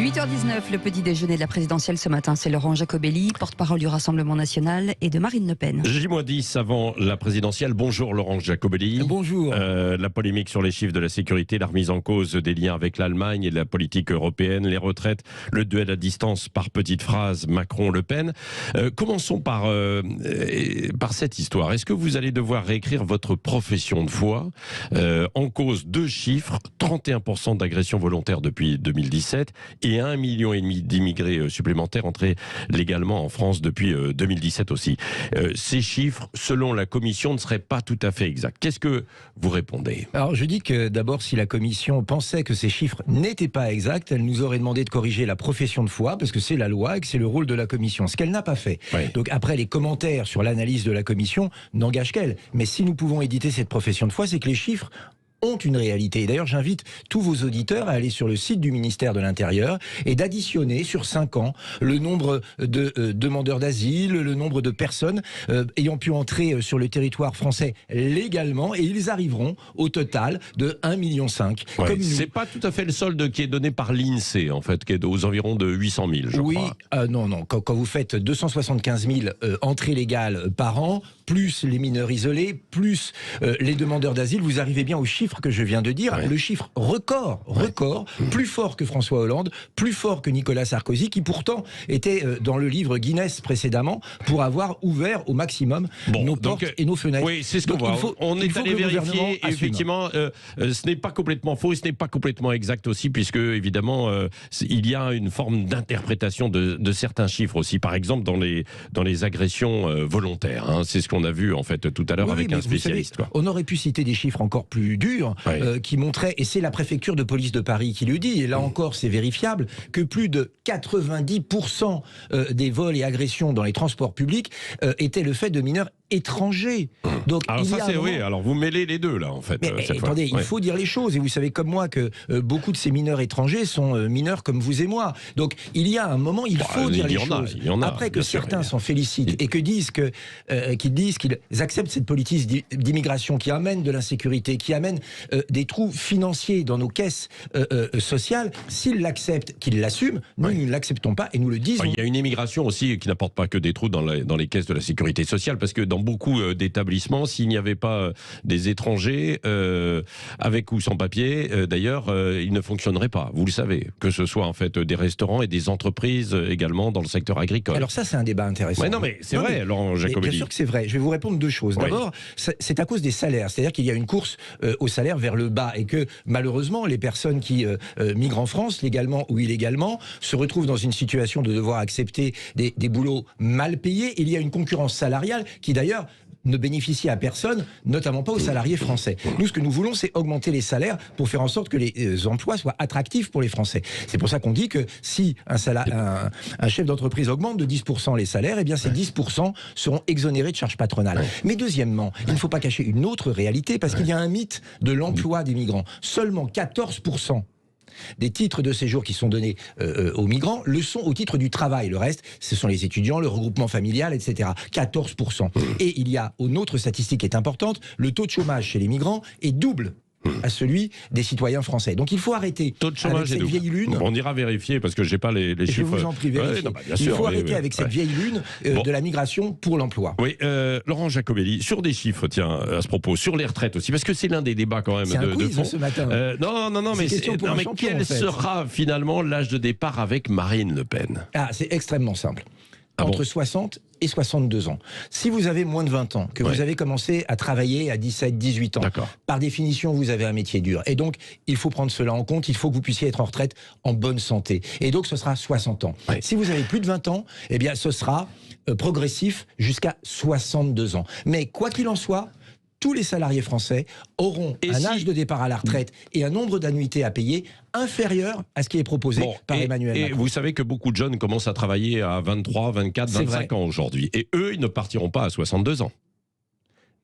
8h19, le petit déjeuner de la présidentielle ce matin, c'est Laurent Jacobelli, porte-parole du Rassemblement National, et de Marine Le Pen. J-10 avant la présidentielle. Bonjour Laurent Jacobelli. Bonjour. La polémique sur les chiffres de la sécurité, la remise en cause des liens avec l'Allemagne et la politique européenne, les retraites, le duel à distance par petites phrases Macron-Le Pen. Commençons par cette histoire. Est-ce que vous allez devoir réécrire votre profession de foi? En cause, deux chiffres, 31% d'agressions volontaires depuis 2017 et 1,5 million d'immigrés supplémentaires entrés légalement en France depuis 2017 aussi. Ces chiffres, selon la Commission, ne seraient pas tout à fait exacts. Qu'est-ce que vous répondez? Alors je dis que d'abord, si la Commission pensait que ces chiffres n'étaient pas exacts, elle nous aurait demandé de corriger la profession de foi, parce que c'est la loi et que c'est le rôle de la Commission, ce qu'elle n'a pas fait. Oui. Donc après, les commentaires sur l'analyse de la Commission n'engagent qu'elle. Mais si nous pouvons éditer cette profession de foi, c'est que les chiffres ont une réalité. Et d'ailleurs, j'invite tous vos auditeurs à aller sur le site du ministère de l'Intérieur et d'additionner sur 5 ans le nombre de demandeurs d'asile, le nombre de personnes ayant pu entrer sur le territoire français légalement, et ils arriveront au total de 1,5 million. Ouais, c'est pas tout à fait le solde qui est donné par l'INSEE, en fait, qui est aux environs de 800 000, je crois. Oui, non. Quand vous faites 275 000 entrées légales par an, plus les mineurs isolés, plus les demandeurs d'asile, vous arrivez bien au chiffre que je viens de dire, le chiffre record, plus fort que François Hollande, plus fort que Nicolas Sarkozy, qui pourtant était dans le livre Guinness précédemment pour avoir ouvert au maximum nos portes et nos fenêtres. Oui, c'est ce qu'on voit. On est allé vérifier, et effectivement, ce n'est pas complètement faux, et ce n'est pas complètement exact aussi, puisque évidemment, il y a une forme d'interprétation de certains chiffres aussi, par exemple dans les agressions volontaires. Hein. C'est ce qu'on a vu en fait tout à l'heure avec un spécialiste. Savez, on aurait pu citer des chiffres encore plus durs qui montraient, et c'est la préfecture de police de Paris qui le dit, et là encore c'est vérifiable, que plus de 90% des vols et agressions dans les transports publics étaient le fait de mineurs étrangers. Donc, alors ça c'est oui, alors vous mêlez les deux là en fait. Mais attendez, il faut dire les choses, et vous savez comme moi que beaucoup de ces mineurs étrangers sont mineurs comme vous et moi. Donc il y a un moment, il faut dire les choses. Après que certains s'en félicitent et que qu'ils acceptent cette politique d'immigration qui amène de l'insécurité, qui amène des trous financiers dans nos caisses sociales, s'ils l'acceptent, qu'ils l'assument, nous ne l'acceptons pas et nous le disons. Il y a une immigration aussi qui n'apporte pas que des trous dans les caisses de la sécurité sociale, parce que dans beaucoup d'établissements, s'il n'y avait pas des étrangers, avec ou sans papier, d'ailleurs, ils ne fonctionneraient pas. Vous le savez, que ce soit en fait des restaurants et des entreprises également dans le secteur agricole. Alors ça, c'est un débat intéressant. Mais non, mais c'est vrai, Laurent Jacobelli. Bien sûr que c'est vrai. Je vais vous répondre deux choses. D'abord, c'est à cause des salaires. C'est-à-dire qu'il y a une course au salaire vers le bas, et que malheureusement, les personnes qui migrent en France, légalement ou illégalement, se retrouvent dans une situation de devoir accepter des boulots mal payés. Il y a une concurrence salariale qui d'ailleurs ne bénéficie à personne, notamment pas aux salariés français. Nous, ce que nous voulons, c'est augmenter les salaires pour faire en sorte que les emplois soient attractifs pour les Français. C'est pour ça qu'on dit que si un chef d'entreprise augmente de 10% les salaires, eh bien ces 10% seront exonérés de charges patronales. Mais deuxièmement, il ne faut pas cacher une autre réalité, parce qu'il y a un mythe de l'emploi des migrants. Seulement 14% des titres de séjour qui sont donnés aux migrants le sont au titre du travail. Le reste, ce sont les étudiants, le regroupement familial, etc. 14%. Et il y a une autre statistique qui est importante, le taux de chômage chez les migrants est double à celui des citoyens français. Donc il faut arrêter avec cette vieille lune. On ira vérifier, parce que je n'ai pas les chiffres. Je vous en prie, vérifier. Il faut arrêter avec cette vieille lune de la migration pour l'emploi. Oui, Laurent Jacobelli, sur des chiffres, tiens, à ce propos, sur les retraites aussi, parce que c'est l'un des débats quand même de fond. Ce matin. Non, mais quel sera finalement l'âge de départ avec Marine Le Pen? C'est extrêmement simple. Entre 60 et 62 ans. Si vous avez moins de 20 ans, que vous avez commencé à travailler à 17, 18 ans, par définition, vous avez un métier dur. Et donc, il faut prendre cela en compte. Il faut que vous puissiez être en retraite en bonne santé. Et donc, ce sera 60 ans. Si vous avez plus de 20 ans, eh bien, ce sera progressif jusqu'à 62 ans. Mais quoi qu'il en soit, tous les salariés français auront un âge de départ à la retraite et un nombre d'annuités à payer inférieur à ce qui est proposé par Emmanuel Macron. Et vous savez que beaucoup de jeunes commencent à travailler à 23, 24, 25 ans aujourd'hui. Et eux, ils ne partiront pas à 62 ans.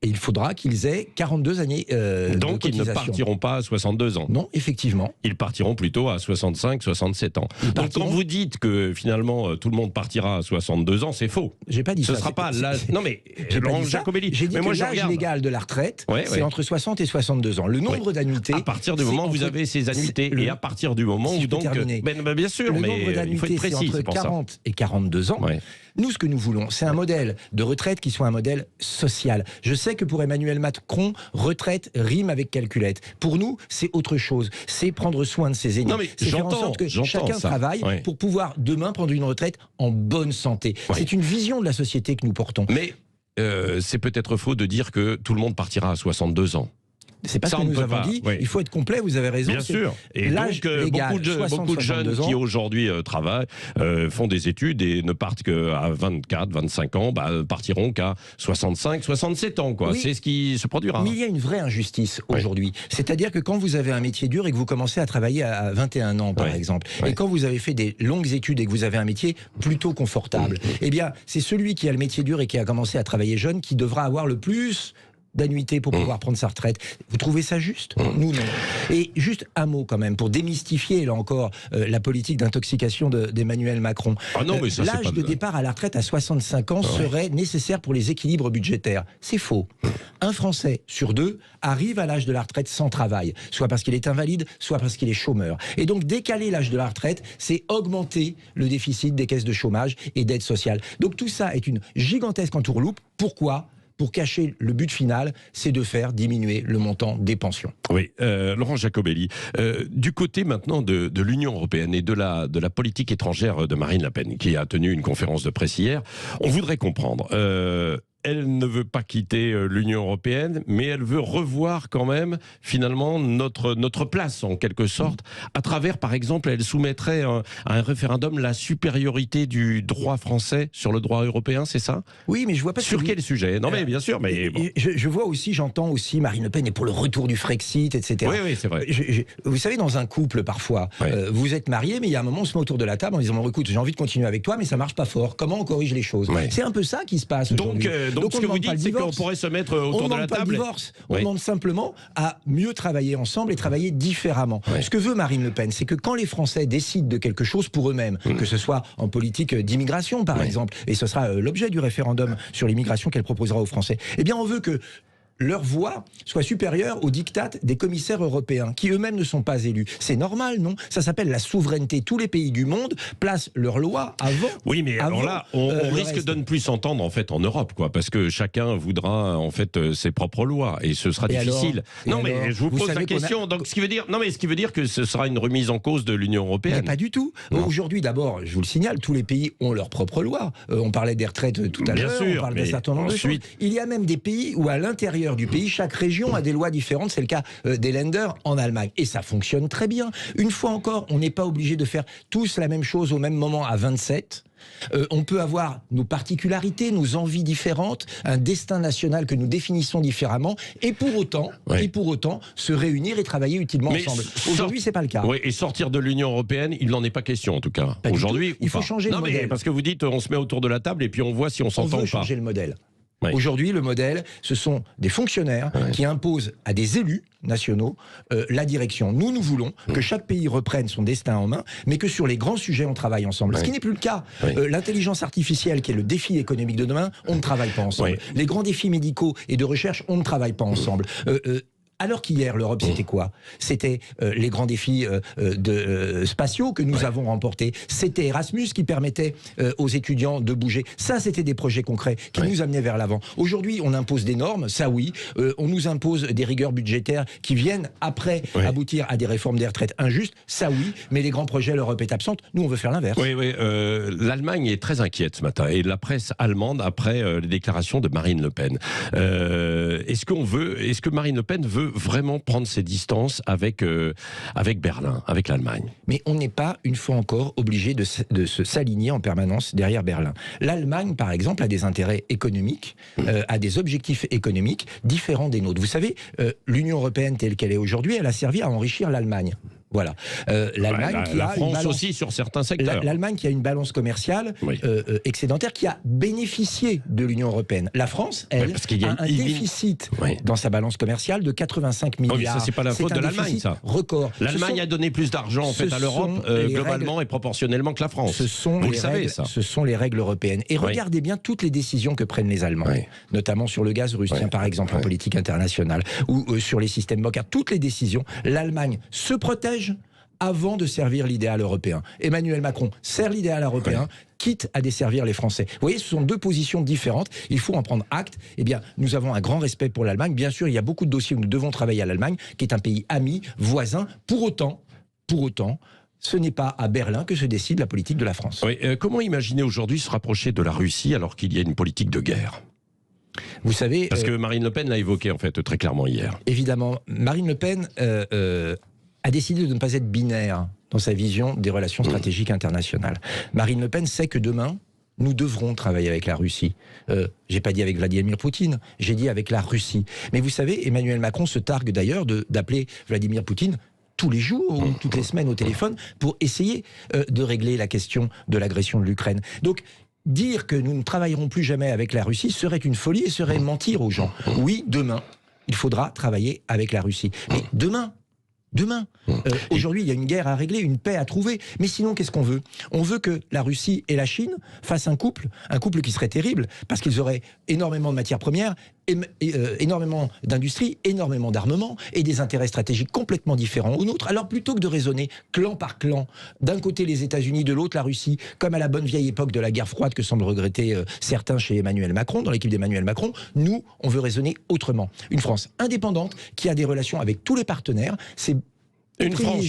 Et il faudra qu'ils aient 42 années Donc de ils ne cotisation. partiront pas à 62 ans. Non, effectivement. Ils partiront plutôt à 65, 67 ans. Donc partiront- quand vous dites que finalement tout le monde partira à 62 ans, c'est faux. J'ai pas dit Ce ça. sera pas l'âge. Non mais J'ai pas Laurent dit ça. Jacobelli. J'ai dit mais que moi je l'âge regarde. légal de la retraite, Ouais, c'est ouais. entre 60 et 62 ans. Le nombre d'annuités. À partir du c'est moment où vous entre- avez ces annuités, c'est- et à partir du moment si où je peux donc, terminer. bien sûr, le mais nombre il faut d'annuités, être c'est précis, entre c'est pour ça. 40 et 42 ans. Ouais. Nous, ce que nous voulons, c'est un modèle de retraite qui soit un modèle social. Je sais que pour Emmanuel Macron, retraite rime avec calculette. Pour nous, c'est autre chose. C'est prendre soin de ses aînés. Non, mais C'est faire en j'entends, sorte que j'entends chacun ça. travaille Ouais. pour pouvoir demain prendre une retraite en bonne santé. Ouais. C'est une vision de la société que nous portons. Mais c'est peut-être faux de dire que tout le monde partira à 62 ans. C'est pas Ça, ce on que ne nous peut avons pas, dit. oui. Il faut être complet, vous avez raison. Bien c'est sûr. Et l'âge donc, légal, beaucoup de jeunes 60-62 ans. qui aujourd'hui travaillent, font des études et ne partent qu'à 24, 25 ans, partiront qu'à 65, 67 ans. Quoi. Oui. C'est ce qui se produira. Mais il y a une vraie injustice aujourd'hui. C'est-à-dire que quand vous avez un métier dur et que vous commencez à travailler à 21 ans, par Ouais. exemple, Ouais. et quand vous avez fait des longues études et que vous avez un métier plutôt confortable, eh bien, c'est celui qui a le métier dur et qui a commencé à travailler jeune qui devra avoir le plus d'annuités pour pouvoir prendre sa retraite. Vous trouvez ça juste? Nous, non. Et juste un mot quand même, pour démystifier, là encore, la politique d'intoxication d'Emmanuel Macron. Ah non, mais ça, c'est l'âge pas de le- départ à la retraite à 65 ans serait nécessaire pour les équilibres budgétaires. C'est faux. Un Français sur deux arrive à l'âge de la retraite sans travail, soit parce qu'il est invalide, soit parce qu'il est chômeur. Et donc décaler l'âge de la retraite, c'est augmenter le déficit des caisses de chômage et d'aide sociale. Donc tout ça est une gigantesque entourloupe. Pourquoi ? Pour cacher le but final, c'est de faire diminuer le montant des pensions. Oui, Laurent Jacobelli, du côté maintenant de l'Union européenne et de la politique étrangère de Marine Le Pen, qui a tenu une conférence de presse hier, on voudrait comprendre. Elle ne veut pas quitter l'Union européenne, mais elle veut revoir quand même, finalement, notre place, en quelque sorte, à travers, par exemple, elle soumettrait à un référendum la supériorité du droit français sur le droit européen, c'est ça? Oui, mais je vois pas Sur quel sujet? Non, mais bien sûr, mais bon. Je vois aussi, j'entends aussi Marine Le Pen est pour le retour du Frexit, etc. Oui, c'est vrai. Vous savez, dans un couple, parfois, Ouais. vous êtes marié, mais il y a un moment, on se met autour de la table en disant, bon, écoute, j'ai envie de continuer avec toi, mais ça marche pas fort. Comment on corrige les choses? Ouais. C'est un peu ça qui se passe aujourd'hui. Donc, on ce que vous demande pas le dites, c'est qu'on divorce. pourrait se mettre On autour de la demande pas le table. divorce, on Oui. demande simplement à mieux travailler ensemble et travailler différemment. Ouais. Ce que veut Marine Le Pen, c'est que quand les Français décident de quelque chose pour eux-mêmes, que ce soit en politique d'immigration par Ouais. exemple, et ce sera l'objet du référendum sur l'immigration qu'elle proposera aux Français, eh bien on veut que leur voix soit supérieure aux diktats des commissaires européens, qui eux-mêmes ne sont pas élus. C'est normal, non? Ça s'appelle la souveraineté. Tous les pays du monde placent leurs lois avant. Oui, mais alors avant, là, on le risque reste. de ne plus s'entendre en fait en Europe, quoi, parce que chacun voudra en fait ses propres lois et ce sera Et difficile. alors Non, Et alors mais je vous Vous pose la savez qu'on a- question. Donc, ce qui veut dire, non, mais ce qui veut dire que ce sera une remise en cause de l'Union Mais européenne. pas du tout. Non. Aujourd'hui, d'abord, je vous le signale, tous les pays ont leurs propres lois. On parlait des retraites tout à Bien l'heure, sûr, on parle d'un mais certain nombre de ensuite- choses. Il y a même des pays où, à l'intérieur du pays, chaque région a des lois différentes. C'est le cas des Länder en Allemagne. Et ça fonctionne très bien. Une fois encore, on n'est pas obligé de faire tous la même chose au même moment à 27. On peut avoir nos particularités, nos envies différentes, un destin national que nous définissons différemment, et pour autant, se réunir et travailler utilement Mais ensemble. sort- Aujourd'hui, c'est pas le cas. Oui, et sortir de l'Union européenne, il n'en est pas question en tout cas. Pas du Aujourd'hui, tout. Il ou faut pas. changer le Non, mais modèle. parce que vous dites, on se met autour de la table et puis on voit si on On s'entend veut ou pas. changer le modèle. Oui. Aujourd'hui, le modèle, ce sont des fonctionnaires qui imposent à des élus nationaux la direction. Nous voulons que chaque pays reprenne son destin en main, mais que sur les grands sujets, on travaille ensemble. Ce qui n'est plus le cas. Oui. L'intelligence artificielle, qui est le défi économique de demain, on ne travaille pas ensemble. Oui. Les grands défis médicaux et de recherche, on ne travaille pas ensemble. Alors qu'hier, l'Europe, c'était quoi? C'était les grands défis spatiaux que nous avons remportés. C'était Erasmus qui permettait aux étudiants de bouger. Ça, c'était des projets concrets qui nous amenaient vers l'avant. Aujourd'hui, on impose des normes, ça oui. On nous impose des rigueurs budgétaires qui viennent après aboutir à des réformes des retraites injustes, ça oui. Mais les grands projets, l'Europe est absente. Nous, on veut faire l'inverse. Oui, l'Allemagne est très inquiète ce matin, et la presse allemande après les déclarations de Marine Le Pen. Est-ce que Marine Le Pen veut vraiment prendre ses distances avec Berlin, avec l'Allemagne? Mais on n'est pas, une fois encore, obligé de se s'aligner en permanence derrière Berlin. L'Allemagne, par exemple, a des intérêts économiques, a des objectifs économiques différents des nôtres. Vous savez, l'Union européenne telle qu'elle est aujourd'hui, elle a servi à enrichir l'Allemagne. Voilà. L'Allemagne qui la a France une balance, aussi sur certains secteurs. L'Allemagne qui a une balance commerciale excédentaire, qui a bénéficié de l'Union européenne. La France, elle, parce qu'il y a un déficit dans sa balance commerciale de 85 milliards. Oui, ça, c'est pas la faute de l'Allemagne, ça. Record. L'Allemagne a donné plus d'argent en fait à l'Europe globalement et proportionnellement que la France. Ce sont les règles européennes. Et regardez bien toutes les décisions que prennent les Allemands, notamment sur le gaz russe, par exemple, en politique internationale, ou sur les systèmes bancaires. Toutes les décisions, l'Allemagne se protège avant de servir l'idéal européen. Emmanuel Macron sert l'idéal européen, quitte à desservir les Français. Vous voyez, ce sont deux positions différentes. Il faut en prendre acte. Eh bien, nous avons un grand respect pour l'Allemagne. Bien sûr, il y a beaucoup de dossiers où nous devons travailler à l'Allemagne, qui est un pays ami, voisin. Pour autant, ce n'est pas à Berlin que se décide la politique de la France. Oui, comment imaginer aujourd'hui se rapprocher de la Russie alors qu'il y a une politique de guerre ? Vous savez... Parce que Marine Le Pen l'a évoqué, en fait, très clairement hier. Évidemment, Marine Le Pen a décidé de ne pas être binaire dans sa vision des relations stratégiques internationales. Marine Le Pen sait que demain, nous devrons travailler avec la Russie. J'ai pas dit avec Vladimir Poutine, j'ai dit avec la Russie. Mais vous savez, Emmanuel Macron se targue d'ailleurs d'appeler Vladimir Poutine tous les jours ou toutes les semaines au téléphone pour essayer de régler la question de l'agression de l'Ukraine. Donc, dire que nous ne travaillerons plus jamais avec la Russie serait une folie et serait mentir aux gens. Oui, demain, il faudra travailler avec la Russie. Mais demain, aujourd'hui, il y a une guerre à régler, une paix à trouver. Mais sinon, qu'est-ce qu'on veut ? On veut que la Russie et la Chine fassent un couple qui serait terrible, parce qu'ils auraient énormément de matières premières, énormément d'industrie, énormément d'armement, et des intérêts stratégiques complètement différents aux nôtres. Alors, plutôt que de raisonner clan par clan, d'un côté les États-Unis, de l'autre la Russie, comme à la bonne vieille époque de la guerre froide que semblent regretter certains chez Emmanuel Macron, dans l'équipe d'Emmanuel Macron, nous, on veut raisonner autrement. Une France indépendante qui a des relations avec tous les partenaires, c'est une France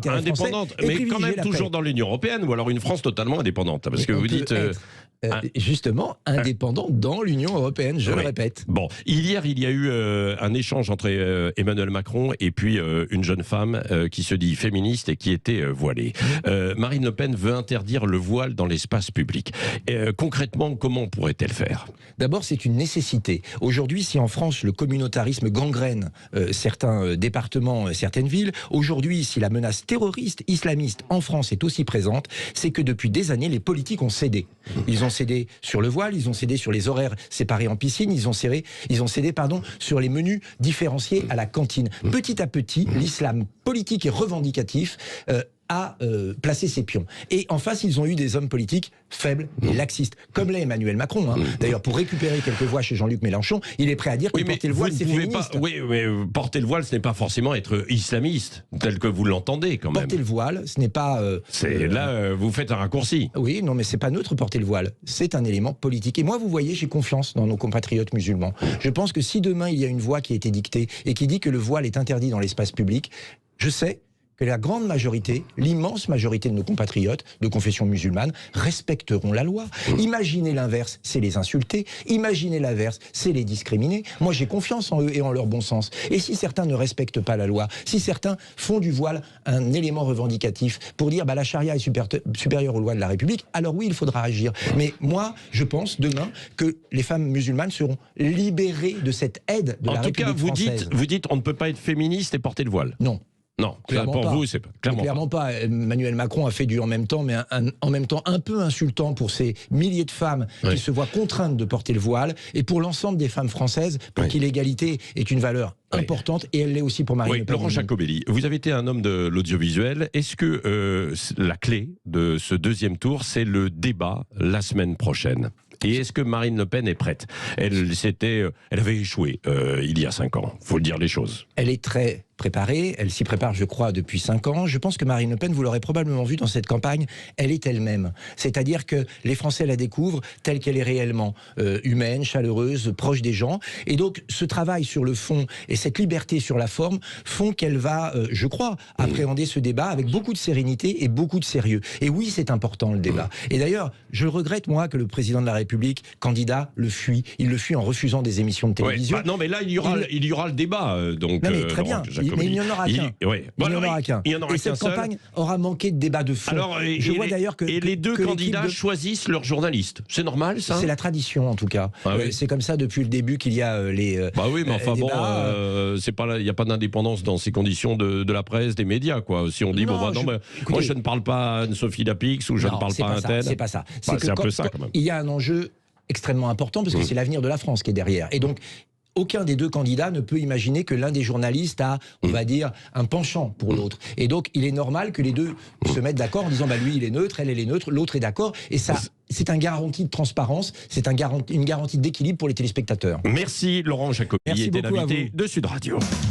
indépendante, mais quand même toujours dans l'Union européenne, ou alors une France totalement indépendante, parce que vous dites... justement, indépendant dans l'Union européenne, je le répète. Bon, hier, il y a eu un échange entre Emmanuel Macron et puis une jeune femme qui se dit féministe et qui était voilée. Marine Le Pen veut interdire le voile dans l'espace public. Concrètement, comment pourrait-elle faire ? D'abord, c'est une nécessité. Aujourd'hui, si en France, le communautarisme gangrène certains départements, certaines villes, aujourd'hui, si la menace terroriste islamiste en France est aussi présente, c'est que depuis des années, les politiques ont cédé. Ils ont cédé sur le voile, ils ont cédé sur les horaires séparés en piscine, ils ont cédé sur les menus différenciés à la cantine. Petit à petit, l'islam politique et revendicatif a placé ses pions. Et en face, ils ont eu des hommes politiques faibles et laxistes, comme l'est Emmanuel Macron. D'ailleurs, pour récupérer quelques voix chez Jean-Luc Mélenchon, il est prêt à dire que porter le voile, c'est féministe. Oui, mais porter le voile, ce n'est pas forcément être islamiste, tel que vous l'entendez quand même. Porter le voile, ce n'est pas... là, vous faites un raccourci. Oui, non, mais c'est pas neutre, porter le voile. C'est un élément politique. Et moi, vous voyez, j'ai confiance dans nos compatriotes musulmans. Je pense que si demain, il y a une voix qui a été dictée et qui dit que le voile est interdit dans l'espace public, je sais que la grande majorité, l'immense majorité de nos compatriotes de confession musulmane respecteront la loi. Imaginez l'inverse, c'est les insulter. Imaginez l'inverse, c'est les discriminer. Moi, j'ai confiance en eux et en leur bon sens. Et si certains ne respectent pas la loi, si certains font du voile un élément revendicatif pour dire la charia est supérieure aux lois de la République, alors oui, il faudra agir. Mais moi, je pense demain que les femmes musulmanes seront libérées de cette aide de la République française. En tout cas, vous dites on ne peut pas être féministe et porter le voile. Non. Non, pour vous, c'est clairement pas. Emmanuel Macron a fait du en même temps, mais en même temps un peu insultant pour ces milliers de femmes qui se voient contraintes de porter le voile, et pour l'ensemble des femmes françaises, pour qui l'égalité est une valeur importante, et elle l'est aussi pour Marine Le Pen. Laurent Jacobelli, vous avez été un homme de l'audiovisuel. Est-ce que la clé de ce deuxième tour, c'est le débat la semaine prochaine ? Et est-ce que Marine Le Pen est prête ? Elle avait échoué il y a 5 ans, il faut le dire les choses. Elle est très préparée, elle s'y prépare, je crois, depuis 5 ans. Je pense que Marine Le Pen, vous l'aurez probablement vu dans cette campagne, elle est elle-même. C'est-à-dire que les Français la découvrent telle qu'elle est réellement, humaine, chaleureuse, proche des gens. Et donc, ce travail sur le fond et cette liberté sur la forme font qu'elle va, je crois, appréhender ce débat avec beaucoup de sérénité et beaucoup de sérieux. Et oui, c'est important, le débat. Et d'ailleurs, je regrette, moi, que le président de la République, candidat, le fuit. Il le fuit en refusant des émissions de télévision. Non, mais là, il y aura le débat. Donc, non, mais très bien. Mais il n'y en aura qu'un. Ouais. Il n'y en aura qu'un. Il y en aura Et qu'un cette campagne aura manqué de débat de fond. Alors, je vois d'ailleurs que les deux que candidats l'équipe de... choisissent leurs journalistes. C'est normal, ça? C'est la tradition, en tout cas. Ah oui. C'est comme ça depuis le début qu'il y a les. Bah oui, mais enfin bon, débats. c'est pas, il n'y a pas d'indépendance dans ces conditions de la presse, des médias, quoi. Si on dit Non, bon, bah, non, mais écoutez, moi je ne parle pas à Anne-Sophie Lapix ou je ne parle pas à un tel. C'est pas ça. Bah, c'est un peu ça, quand même. Il y a un enjeu extrêmement important parce que c'est l'avenir de la France qui est derrière. Et donc, aucun des deux candidats ne peut imaginer que l'un des journalistes a, on va dire, un penchant pour l'autre. Et donc, il est normal que les deux se mettent d'accord en disant, bah, lui, il est neutre, elle est neutre, l'autre est d'accord. Et ça, c'est une garantie de transparence, c'est une garantie d'équilibre pour les téléspectateurs. Merci Laurent Jacobi, Merci était beaucoup à l'invité vous. de Sud Radio.